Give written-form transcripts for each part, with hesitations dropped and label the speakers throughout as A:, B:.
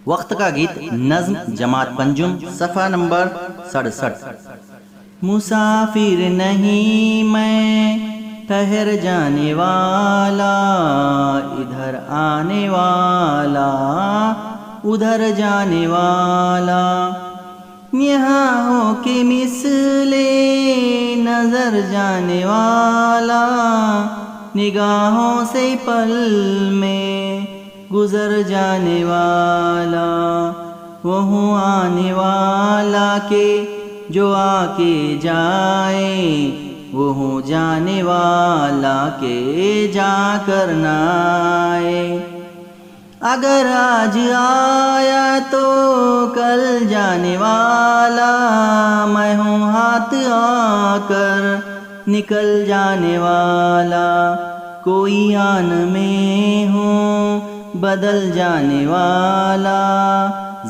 A: وقت کا گیت نظم جماعت پنجم صفحہ نمبر 67۔ مسافر نہیں میں ٹھہر جانے والا، ادھر آنے والا ادھر جانے والا، یہاں ہو کے مثل نظر جانے والا، نگاہوں سے پل میں گزر جانے والا، وہ ہوں آنے والا کہ جو آ کے جائے، وہ ہوں جانے والا کہ جا کر نہ آئے، اگر آج آیا تو کل جانے والا، میں ہوں ہاتھ آ کر نکل جانے والا، کوئی آن میں ہوں بدل جانے والا،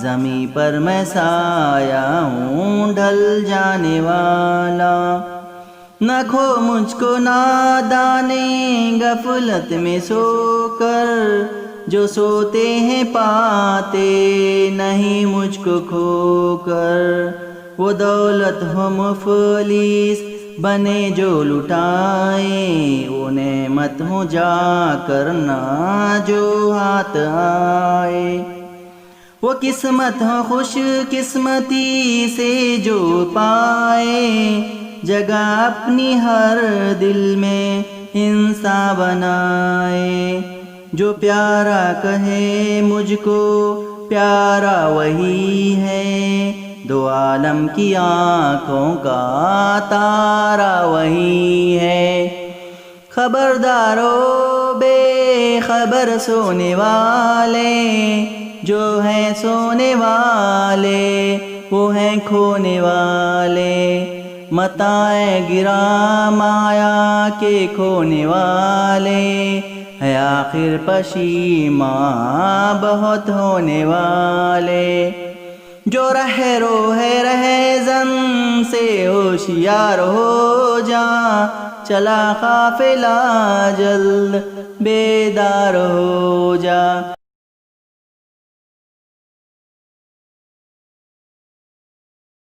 A: زمیں پر میں سایہ ہوں ڈھل جانے والا، نہ کھو مجھ کو نادانے غفلت میں سو کر، جو سوتے ہیں پاتے نہیں مجھ کو کھو کر، وہ دولت ہو مفلس بنے جو لٹائیں، وہ نعمت ہو جا کرنا جو ہاتھ آئے، وہ قسمت ہو خوش قسمتی سے جو پائے، جگہ اپنی ہر دل میں انسان بنائے، جو پیارا کہے مجھ کو پیارا وہی ہے، دو عالم کی آنکھوں کا تارا وہی ہے، خبردارو بے خبر سونے والے، جو ہیں سونے والے وہ ہیں کھونے والے، متاع گراں مایا کے کھونے والے، ہے آخر پشیماں بہت ہونے والے، جو رہے رو ہے رہے زن سے ہوشیار ہو جا، چلا قافلہ جلد بیدار ہو جا۔